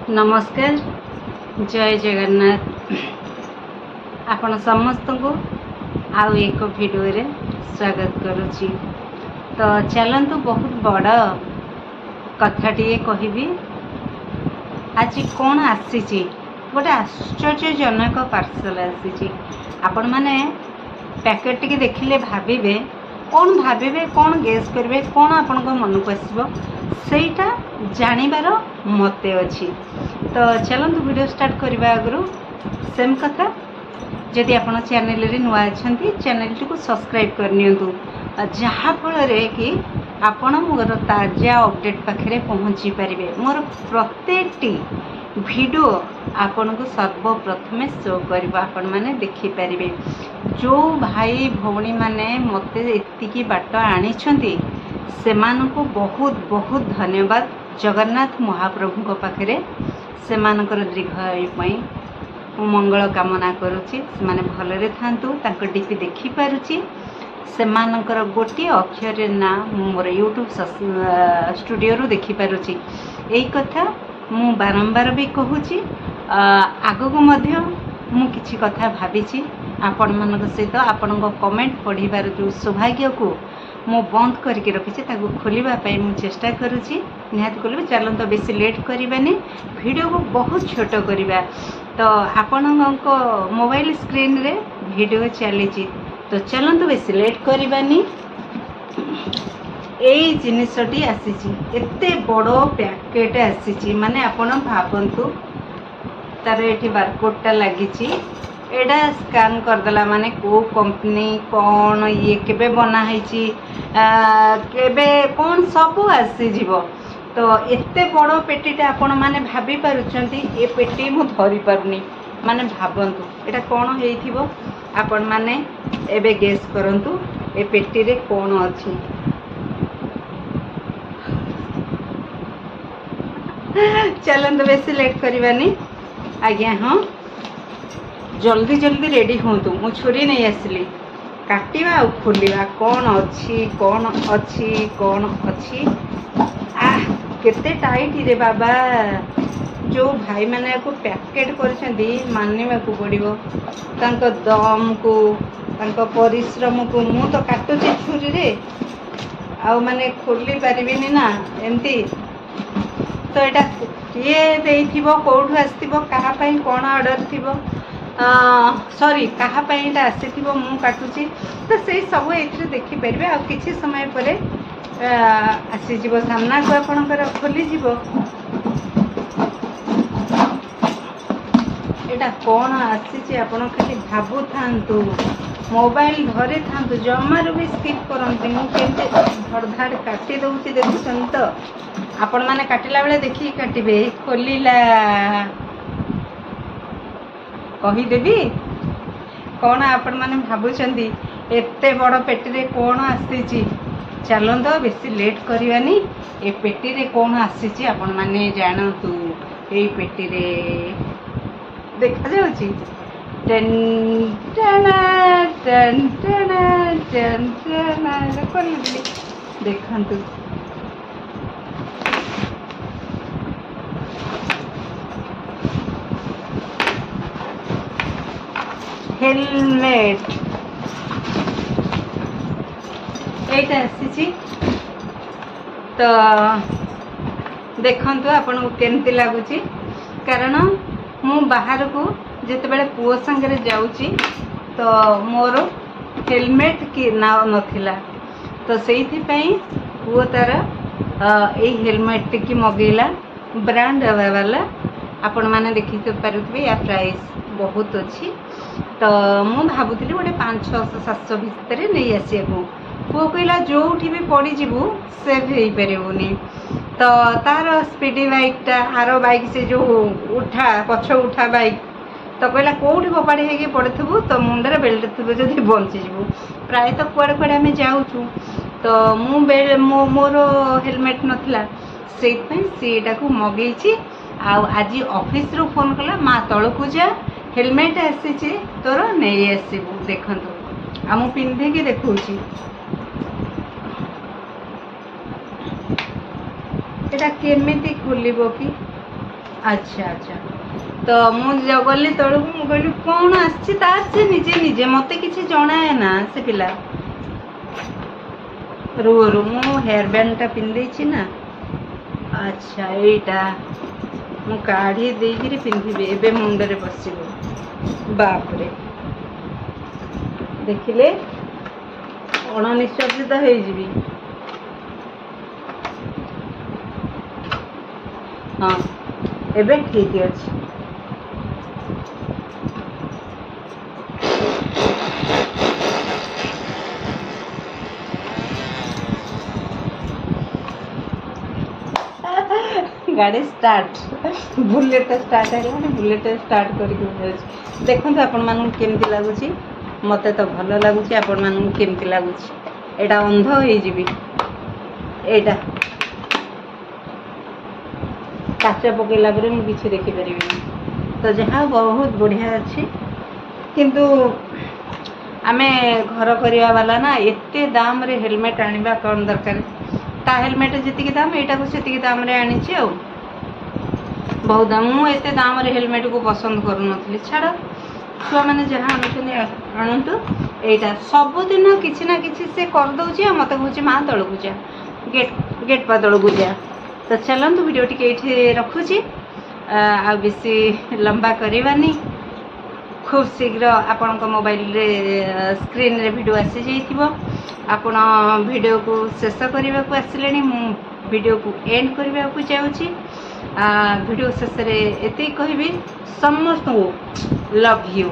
नमस्कार जय जगन्नाथ आपण समस्त को आउ एक वीडियो रे स्वागत करुच्ची। तो चलतु बहुत बड़ कथाटे कहबी। आज कौन आसी गोटे आश्चर्यजनक पार्सल आसी। आपण माने पैकेट टी देखिले भाविबे कौन गेस करेंगे कौन आपण मन को आसो सेटा जानिबार मते अच्छी। तो चलतु वीडियो स्टार्ट करने आगु सेम कथा जदि आप चैनल रे नुआ अच्छा चैनल टी को सब्सक्राइब करनी जहाँफल कि आपण मोर ताजा अपडेट पाखे पहुँची पारे। मोर प्रत्येकटी वीडियो आपन को सर्वप्रथमे शो कर आपण मैंने देखिपारे। जो भाई भौणी मैंने मते एतिकी बाट आनी से मानक बहुत बहुत धन्यवाद जगन्नाथ महाप्रभु पाखे से दीर्घायु मंगल कामना करुच्ची। से भलरे थांतु तांको डीपी देखी पारुची से मानकर गोटे अक्षर ना मोर यूट्यूब स्टूडियो रु देखी पारुची। एई कथा मु बारंबार भी कहूची आगो को मध्य मु किछि कथा भाबिची आपण मानक सहित आपण कमेंट पढ़िबार जो सौभाग्य को मु बंद करके रखी ताको खोलिबा पई मु चेष्टा करुची। निहात खोलिबे चलन तो बेसी लेट करबानी वीडियो को बहुत छोट करबा। तो आपण मोबाइल स्क्रीन रे वीडियो चलीची तो चलन तो बेसी लेट करबानी। एई जिनिसटी आसीची एते बड़ो पैकेट आसीची माने आपण भाबंतु तार एठी बारकोडटा लागिची एडा स्कैन करदेला माने को कंपनी कौन ये केबे बना हैची केबे कौन सब आसी जीवो। तो एते बड़ो पेटीटा आपण माने भाबी पारुचंती ए पेटी मु धरी पारुनी माने भाबंतु एटा कौन हेइथिबो आपण माने एबे गेस करंतु ए पेटी रे कौन अछि। चलंतु बेसी लेट करबानी आज्ञा। हाँ जल्दी जल्दी रेडी हूँ मु छुरी नहीं आसली काटिवा आ खोलिवा कौन अच्छी कौन अच्छी कौन अच्छी केते टाइट रे बाबा। जो भाई मैंने को पैकेट करछंती मानिबा को पड़िबो तांको दम को तांको परिश्रम को मु तो काटुची छुरी रे आ माने खोली पारिबिनी ना एमती। तो एटा किए देइथिबो कोठु आस्तिबो कहा पई कोन ऑर्डर थिबो सॉरी कहा पई एटा आसीथिबो मु काटुची। तो से सब एथरे देखि परबे आ किछि समय परे आसी जीवो सामना को आपनकर खोली जीवो। एटा कोन आसीची आपण खाली भाबु थांतु मोबाइल धरे थांतु जमार भी स्किप करंती मु केते धड़धाड़ काटी दउची देखुछन। तो आपण माने काटिला बेले देखि काटिबे खोलिला कही देबी कौन आपण माने भाबुचंदी एते बड़ पेटी रे कौन आसीची। चलन तो बेसी लेट करबानी ए पेटी रे कौन आसीची आपण माने जानतु। ए पेटी रे देखा जाउची टेन टेना टेन टेना टेन टेना खोलिबी देखंतु। हेलमेट एटा आसीची तो देखंतु आपण को केमती लागुची। कारण मु बाहर को जेते बेले पुओ संगे जाउची तो मोर हेलमेट की ना नथिला तो सेइथि पई पुओ तार ए हेलमेट की मगेला ब्रांड वाला आपण माने देखि पारुथबे या प्राइस बहुत अच्छी। तो मु भाबुଥିଲି गोटे 500-600 भितर नहीं आसिया को पुओ कहला जो भी पड़ी जीवु सेव हो पारिबुनी। तो तार स्पीडी बाइकटा आरो बाइक से जो उठा पछ उठा बाइक तो कहला कोठी बपाड़ी हेके पड़थबु तो मुंडरे बेल्ट थबे जदी बंची जीवु प्राय तो कुआडे कुआडे आमे जाउछु। तो मु मोर हेलमेट नथिला सेइत पई सेटा को मगेची। आज ऑफिस रो फोन कला मा तळकु जा हेलमेट आसी तोर नहीं आसबू देखु आ मु पिंधे कि देखौची एटा केमिति खोलिबो कि ଆଚ୍ଛା ଆଚ୍ଛା। ତ ମୁଁ ଗଲି ତଳକୁ, ମୁଁ କହିଲି କ'ଣ ଆସିଛି ତାର ସେ ନିଜେ ନିଜେ, ମୋତେ କିଛି ଜଣାଏ ନା ସେ ପିଲା। ରୁହ ମୁଁ ହେୟାର ବ୍ୟାଣ୍ଡଟା ପିନ୍ଧିଦେଇଛି ନା। ଆଚ୍ଛା ଏଇଟା ମୁଁ କାଢ଼ି ଦେଇକିରି ପିନ୍ଧିବି, ଏବେ ମୁଣ୍ଡରେ ବସିବ। ବାପରେ, ଦେଖିଲେ ଅଣନିଶ୍ୱାସୀ ତ ହେଇଯିବି। ହଁ ଏବେ ଠିକ୍ ଅଛି। ଗାଡ଼ି ଷ୍ଟାର୍ଟ, ବୁଲେଟ୍ ଷ୍ଟାର୍ଟ ହେଲାଣି, ବୁଲେଟ୍ ଷ୍ଟାର୍ଟ କରିକି ଯାଉଛି। ଦେଖନ୍ତୁ ଆପଣମାନଙ୍କୁ କେମିତି ଲାଗୁଛି। ମୋତେ ତ ଭଲ ଲାଗୁଛି, ଆପଣମାନଙ୍କୁ କେମିତି ଲାଗୁଛି? ଏଇଟା ଅନ୍ଧ ହେଇଯିବି। ଏଇଟା କାଚ ପକେଇଲା ପରେ ମୁଁ କିଛି ଦେଖିପାରିବିନି। ତ ଯାହା ବହୁତ ବଢ଼ିଆ ଅଛି, କିନ୍ତୁ ଆମେ ଘର କରିବା ବାଲା ନା, ଏତେ ଦାମରେ ହେଲମେଟ୍ ଆଣିବା କ'ଣ ଦରକାର? ତା ହେଲମେଟ୍ ଯେତିକି ଦାମ୍, ଏଇଟାକୁ ସେତିକି ଦାମରେ ଆଣିଛି ଆଉ। ବହୁତ ଦାମ। ମୁଁ ଏତେ ଦାମରେ ହେଲମେଟ୍କୁ ପସନ୍ଦ କରୁନଥିଲି। ଛାଡ଼, ଛୁଆମାନେ ଯାହା ଆଣୁଛନ୍ତି ଆଣନ୍ତୁ। ଏଇଟା ସବୁଦିନ କିଛି ନା କିଛି ସେ କରିଦେଉଛି ଆଉ ମୋତେ କହୁଛି ମା ତଳକୁ ଯା, ଗେଟ୍ ପା ତଳକୁ ଯା। ତ ଚାଲନ୍ତୁ ଭିଡ଼ିଓ ଟିକେ ଏଇଠି ରଖୁଛି, ଆଉ ବେଶୀ ଲମ୍ବା କରିବାନି। ଖୁବ୍ ଶୀଘ୍ର ଆପଣଙ୍କ ମୋବାଇଲରେ ସ୍କ୍ରିନ୍ରେ ଭିଡ଼ିଓ ଆସିଯାଇଥିବ। ଆପଣ ଭିଡ଼ିଓକୁ ଶେଷ କରିବାକୁ ଆସିଲେଣି, ମୁଁ ଭିଡ଼ିଓକୁ ଏଣ୍ଡ କରିବାକୁ ଯାଉଛି। ଭିଡ଼ିଓ ଶେଷରେ ଏତିକି କହିବି, ସମସ୍ତଙ୍କୁ ଲଭ୍ ୟୁ।